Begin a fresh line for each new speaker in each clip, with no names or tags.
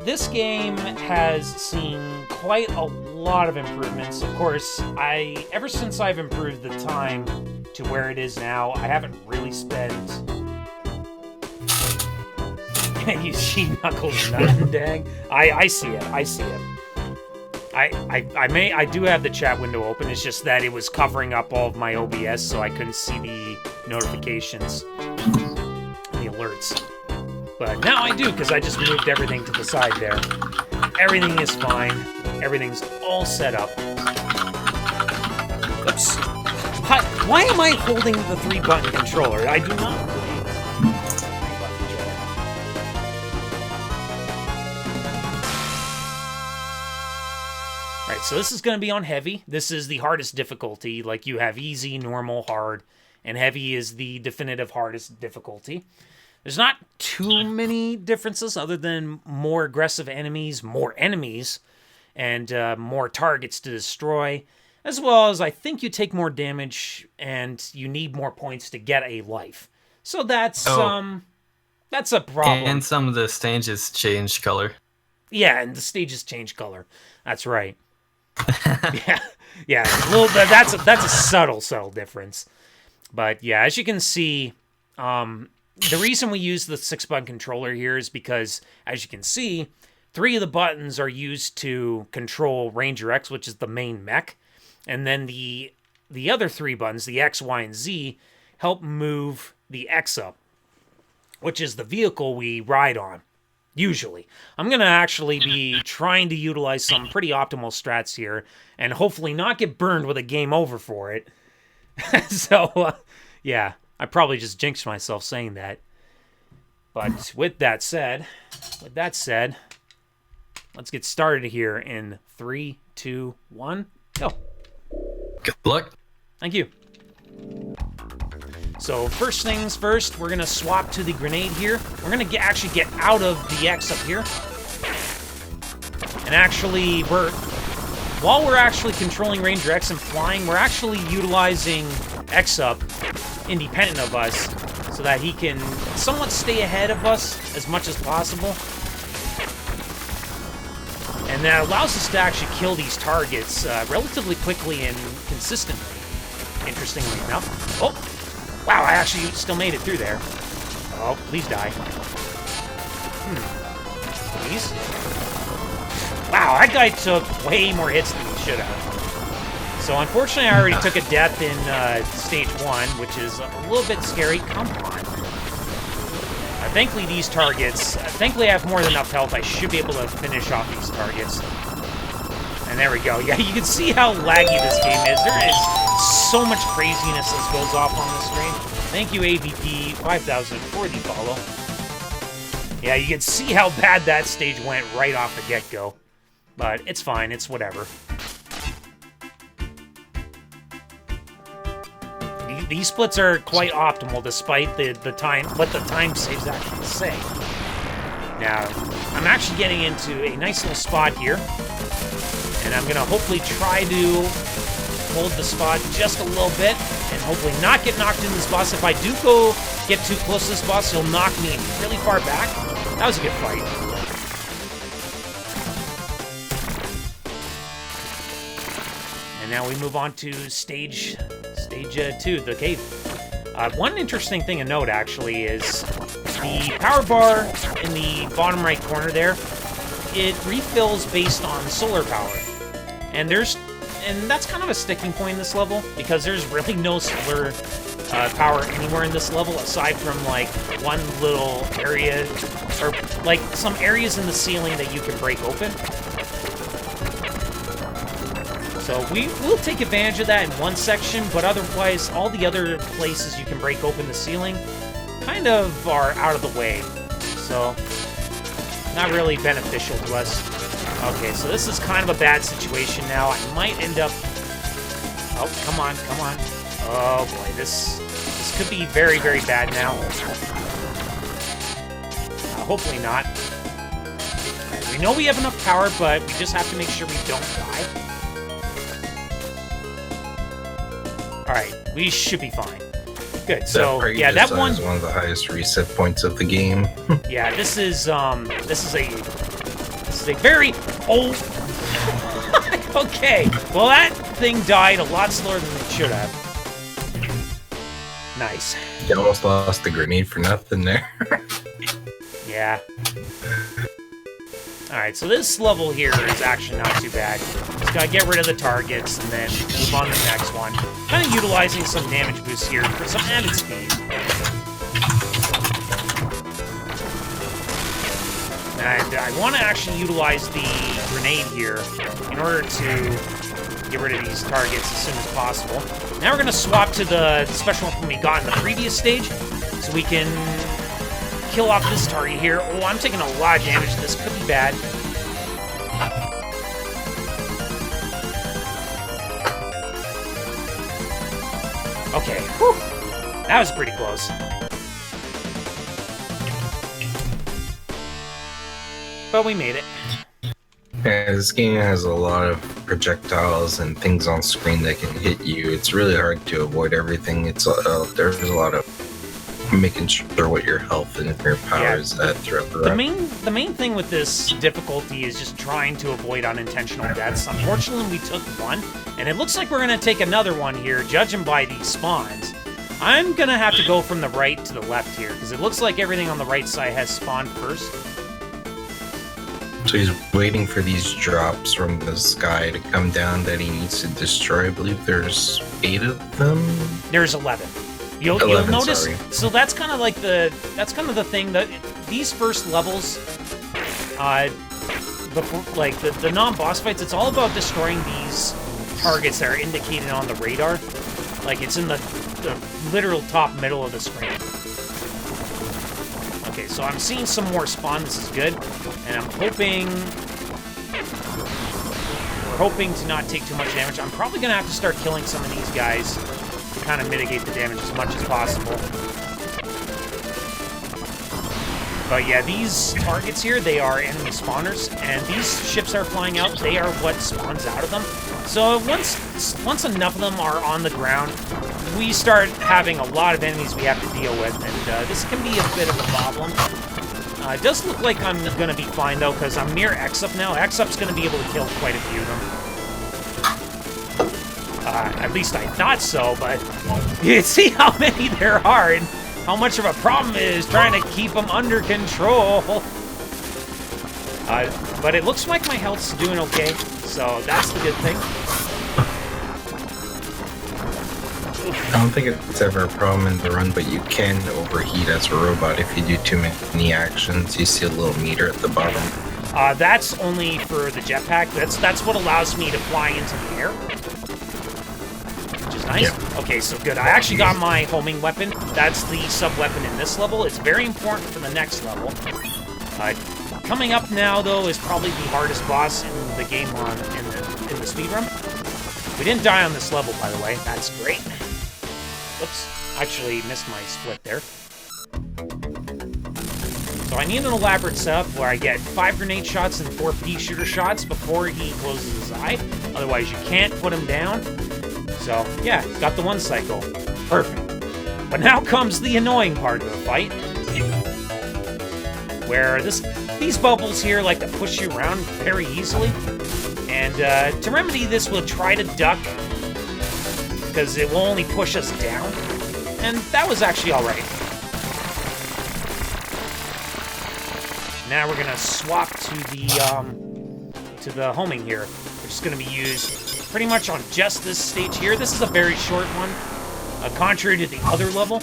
this game has seen quite a lot of improvements. Of course, ever since I've improved the time to where it is now, I haven't really spent... You see Knuckles nothing, dang. I see it. I do have the chat window open. It's just that it was covering up all of my OBS, so I couldn't see the notifications, the alerts. But now I do, because I just moved everything to the side there. Everything is fine. Everything's all set up. Oops. Why am I holding the 3-button controller? I do not play 3-button controller. Alright, so this is going to be on heavy. This is the hardest difficulty. Like, you have easy, normal, hard, and heavy is the definitive hardest difficulty. There's not too many differences other than more aggressive enemies, and more targets to destroy, as well as I think you take more damage and you need more points to get a life. So that's a problem.
And some of the stages change color.
Yeah, and the stages change color. That's right. yeah. A little bit, that's a subtle difference. But yeah, as you can see, the reason we use the 6-button controller here is because, as you can see, 3 of the buttons are used to control Ranger X, which is the main mech, and then the other 3 buttons, the X, Y, and Z, help move the X up, which is the vehicle we ride on, usually. I'm going to actually be trying to utilize some pretty optimal strats here, and hopefully not get burned with a game over for it. So, yeah. I probably just jinxed myself saying that. But with that said, let's get started here in 3, 2, 1, go.
Good luck.
Thank you. So first things first, we're going to swap to the grenade here. We're going to actually get out of the X up here. And actually, while we're actually controlling Ranger X and flying, we're actually utilizing X up independent of us, so that he can somewhat stay ahead of us as much as possible. And that allows us to actually kill these targets relatively quickly and consistently, interestingly enough. Oh! Wow, I actually still made it through there. Oh, please die. Please? Wow, that guy took way more hits than he should have. So unfortunately, I already took a death in stage 1, which is a little bit scary. Come on. Thankfully, these targets... thankfully, I have more than enough health. I should be able to finish off these targets. And there we go. Yeah, you can see how laggy this game is. There is so much craziness that goes off on the screen. Thank you, AVP 5000, for the follow. Yeah, you can see how bad that stage went right off the get-go. But it's fine. It's whatever. These splits are quite optimal, despite the time, what the time saves actually say. Now, I'm actually getting into a nice little spot here, and I'm gonna hopefully try to hold the spot just a little bit, and hopefully not get knocked into this boss. If I do get too close to this boss, he'll knock me really far back. That was a good fight. And now we move on to stage 2, the cave. One interesting thing to note, actually, is the power bar in the bottom right corner there, it refills based on solar power. And that's kind of a sticking point in this level, because there's really no solar power anywhere in this level, aside from, like, one little area, or, like, some areas in the ceiling that you can break open. So we'll take advantage of that in one section, but otherwise, all the other places you can break open the ceiling kind of are out of the way. So, not really beneficial to us. Okay, so this is kind of a bad situation now. I might end up... Oh, come on. Oh boy, this could be very, very bad now. Hopefully not. We know we have enough power, but we just have to make sure we don't die. Alright, we should be fine. Good, so, yeah, that one...
is one of the highest reset points of the game.
Yeah, this is a This is a very... Oh! Okay, well that thing died a lot slower than it should have. Nice.
You almost lost the grenade for nothing there.
Yeah. Alright, so this level here is actually not too bad. Just gotta get rid of the targets and then move on to the next one. Kind of utilizing some damage boosts here for some added speed. And I want to actually utilize the grenade here in order to get rid of these targets as soon as possible. Now we're going to swap to the special weapon we got in the previous stage, so we can kill off this target here. Oh, I'm taking a lot of damage. This could be bad. Okay, whew. That was pretty close. But we made it.
Yeah, this game has a lot of projectiles and things on screen that can hit you. It's really hard to avoid everything. There's a lot of making sure what your health and your power is at throughout the run.
The main thing with this difficulty is just trying to avoid unintentional deaths. Unfortunately, we took one, and it looks like we're going to take another one here, judging by these spawns. I'm going to have to go from the right to the left here, because it looks like everything on the right side has spawned first.
So he's waiting for these drops from the sky to come down that he needs to destroy. I believe there's 8 of them.
There's 11. You'll notice.
Sorry.
So that's kind of like the thing that these first levels, before like the non-boss fights, it's all about destroying these targets that are indicated on the radar. Like it's in the literal top middle of the screen. Okay, so I'm seeing some more spawn. This is good, and I'm hoping we're hoping to not take too much damage. I'm probably gonna have to start killing some of these guys to kind of mitigate the damage as much as possible. But yeah, these targets here, they are enemy spawners, and these ships are flying out. They are what spawns out of them. So once enough of them are on the ground, we start having a lot of enemies we have to deal with, and this can be a bit of a problem. It does look like I'm going to be fine, though, because I'm near X-Up now. X-Up's going to be able to kill quite a few of them. At least I thought so, but you can see how many there are, and how much of a problem it is trying to keep them under control. But it looks like my health's doing okay, so that's the good thing.
I don't think it's ever a problem in the run, but you can overheat as a robot if you do too many actions. You see a little meter at the bottom.
That's only for the jetpack. That's what allows me to fly into the air. Which is nice. Yeah. Okay, so good. I actually got my homing weapon. That's the sub-weapon in this level. It's very important for the next level. Coming up now, though, is probably the hardest boss in the game in the speedrun. We didn't die on this level, by the way. That's great. Whoops. Actually missed my split there. So I need an elaborate setup where I get 5 grenade shots and 4 pea shooter shots before he closes his eye. Otherwise, you can't put him down. So, yeah, he's got the 1 cycle. Perfect. But now comes the annoying part of the fight. Where these bubbles here like to push you around very easily. And to remedy this, we'll try to duck, because it will only push us down. And that was actually alright. Now we're going to swap to the homing here, which is going to be used pretty much on just this stage here. This is a very short one, contrary to the other level.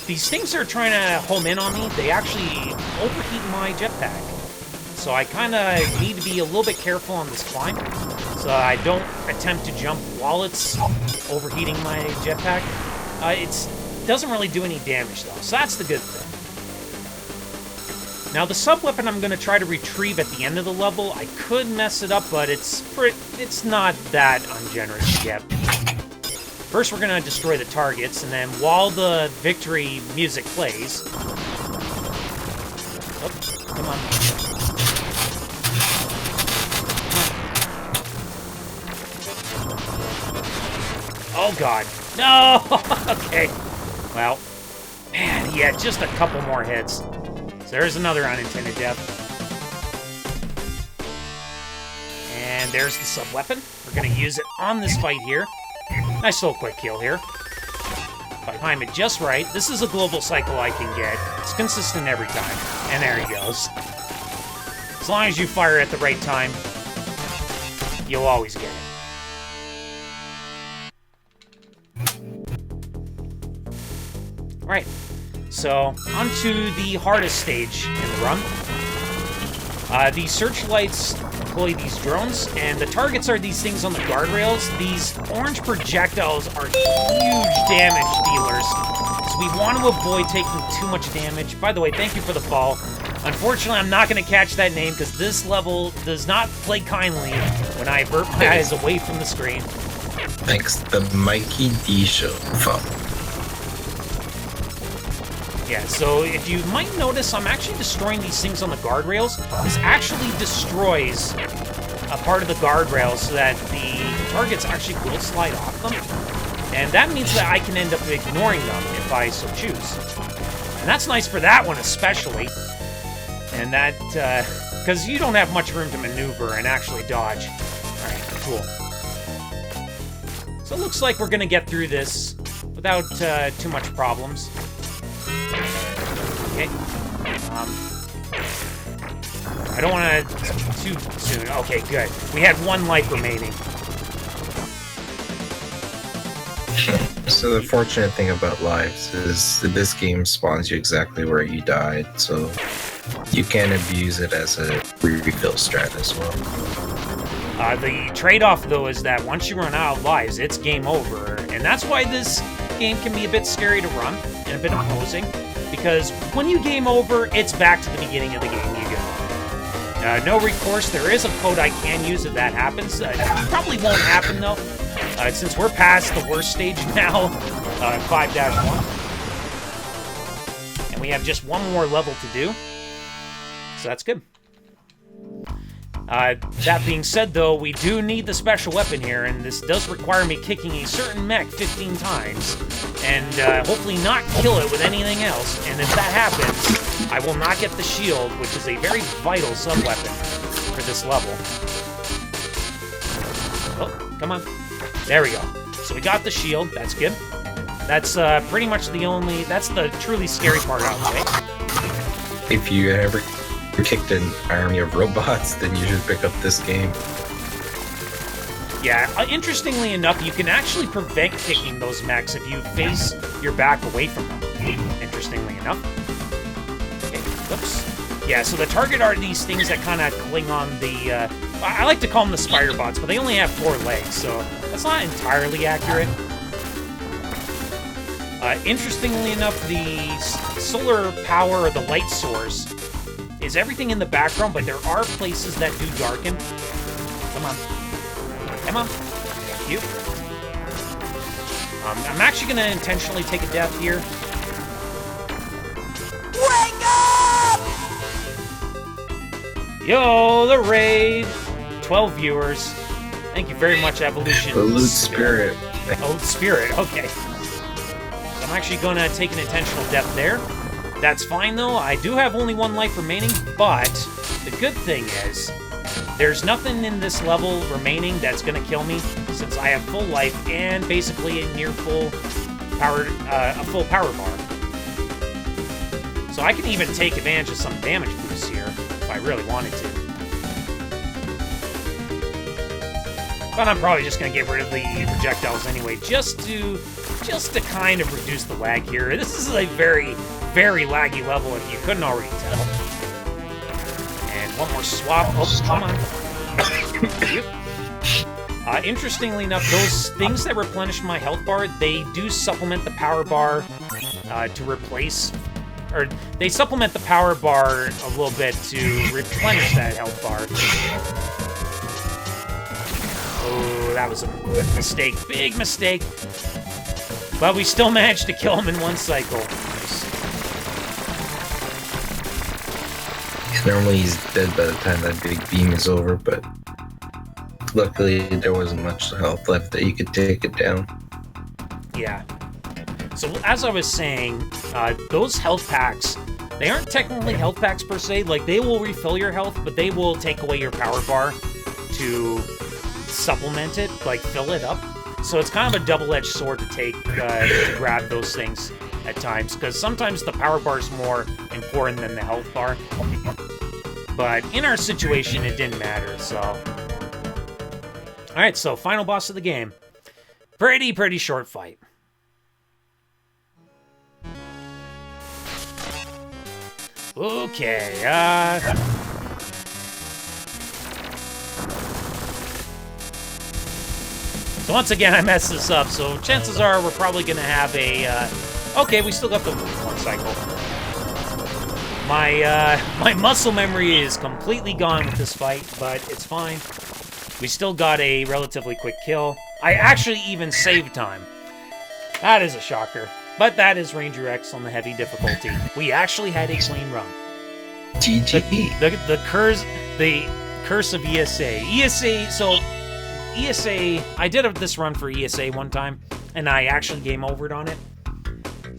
These things are trying to home in on me. They actually overheat my jetpack. So I kind of need to be a little bit careful on this climb, so I don't attempt to jump while it's overheating my jetpack. It doesn't really do any damage, though, so that's the good thing. Now, the sub-weapon I'm going to try to retrieve at the end of the level. I could mess it up, but it's not that ungenerous to get. First, we're going to destroy the targets, and then while the victory music plays... Oh, come on. Oh, God. No! Okay. Well, man, he had just a couple more hits. So there's another unintended death. And there's the sub-weapon. We're going to use it on this fight here. Nice little quick kill here. If I time it just right, this is a global cycle I can get. It's consistent every time. And there he goes. As long as you fire at the right time, you'll always get it. Right. So, on to the hardest stage in the run. The searchlights deploy these drones, and the targets are these things on the guardrails. These orange projectiles are huge damage dealers, so we want to avoid taking too much damage. By the way, thank you for the follow. Unfortunately, I'm not going to catch that name, because this level does not play kindly when I avert my eyes away from the screen.
Thanks, the Mikey D Show follow.
Yeah, so if you might notice, I'm actually destroying these things on the guardrails. This actually destroys a part of the guardrails so that the targets actually will slide off them. And that means that I can end up ignoring them if I so choose. And that's nice for that one especially. And that, because you don't have much room to maneuver and actually dodge. Alright, cool. So it looks like we're going to get through this without too much problems. Okay. I don't want to too soon. Okay, good. We had 1 life remaining.
So the fortunate thing about lives is that this game spawns you exactly where you died, so you can abuse it as a refill strat as well.
The trade-off, though, is that once you run out of lives, it's game over. And that's why this game can be a bit scary to run and a bit imposing. Because when you game over, it's back to the beginning of the game you go. No recourse. There is a code I can use if that happens. Probably won't happen, though. Since we're past the worst stage now, 5-1. And we have just 1 more level to do. So that's good. That being said, though, we do need the special weapon here, and this does require me kicking a certain mech 15 times, and hopefully not kill it with anything else, and if that happens, I will not get the shield, which is a very vital sub-weapon for this level. Oh, come on. There we go. So we got the shield, that's good. That's pretty much that's the truly scary part out of the way.
If you ever kicked an army of robots, then you should pick up this game.
Yeah, interestingly enough, you can actually prevent kicking those mechs if you face your back away from them. Interestingly enough. Okay, whoops. Yeah, so the target are these things that kind of cling on the... I like to call them the spider bots, but they only have 4 legs, so that's not entirely accurate. Interestingly enough, the solar power, or the light source, is everything in the background, but there are places that do darken. Come on. Come on. Thank you. I'm actually going to intentionally take a death here. Wake up! Yo, the raid. 12 viewers. Thank you very much, Evolution.
The Loot Spirit.
Oh, Spirit, okay. So I'm actually going to take an intentional death there. That's fine, though. I do have only 1 life remaining, but the good thing is there's nothing in this level remaining that's going to kill me, since I have full life and basically a near full power, a full power bar. So I can even take advantage of some damage boosts here if I really wanted to. But I'm probably just going to get rid of the projectiles anyway, just to kind of reduce the lag here. This is a very, very laggy level if you couldn't already tell. And 1 more swap. Oh, come on. Interestingly enough, those things that replenish my health bar, they do supplement the power bar to replace... Or they supplement the power bar a little bit to replenish that health bar. Oh, that was a mistake. Big mistake. But we still managed to kill him in 1 cycle.
Normally he's dead by the time that big beam is over, but luckily there wasn't much health left that you could take it down.
Yeah. So as I was saying, those health packs They aren't technically health packs per se. Like, they will refill your health, but they will take away your power bar to supplement it, like fill it up. So it's kind of a double-edged sword to take to grab those things at times, because sometimes the power bar is more important than the health bar. But in our situation, it didn't matter, so... Alright, so final boss of the game. Pretty short fight. Okay, So once again, I messed this up, so chances are we're probably gonna have a, okay, we still got the one cycle. My muscle memory is completely gone with this fight, but it's fine. We still got a relatively quick kill. I actually even saved time. That is a shocker. But that is Ranger X on the heavy difficulty. We actually had a clean run.
GG.
The curse of ESA. ESA, I did this run for ESA one time, and I actually game overed on it.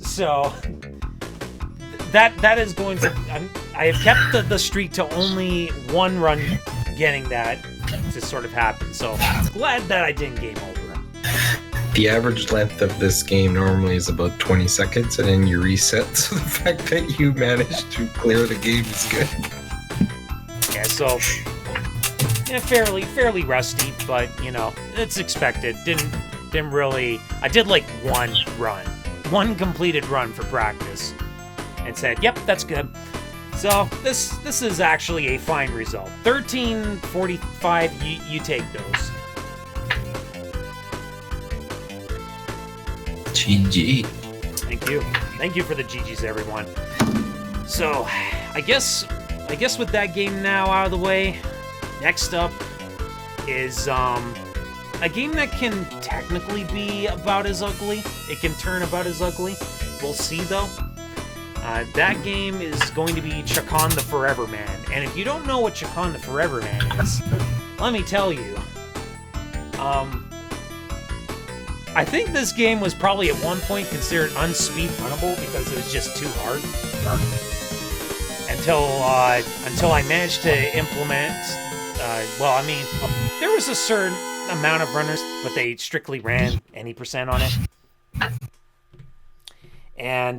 So that is going to... I have kept the streak to only one run getting that to sort of happen. So glad that I didn't game over.
The average length of this game normally is about 20 seconds, and then you reset, so the fact that you managed to clear the game is good.
Yeah, so... Yeah, fairly rusty, but, you know, it's expected. Didn't really... I did, like, one run. One completed run for practice. And said, yep, that's good. So, this is actually a fine result. 13:45, you take those.
GG.
Thank you. Thank you for the GGs, everyone. So, I guess with that game now out of the way, next up is a game that can technically be about as ugly. It can turn about as ugly. We'll see, though. That game is going to be Chakan the Forever Man. And if you don't know what Chakan the Forever Man is, let me tell you. I think this game was probably at one point considered unspeedrunnable because it was just too hard. Until I managed to implement... well, I mean, there was a certain amount of runners, but they strictly ran any percent on it. And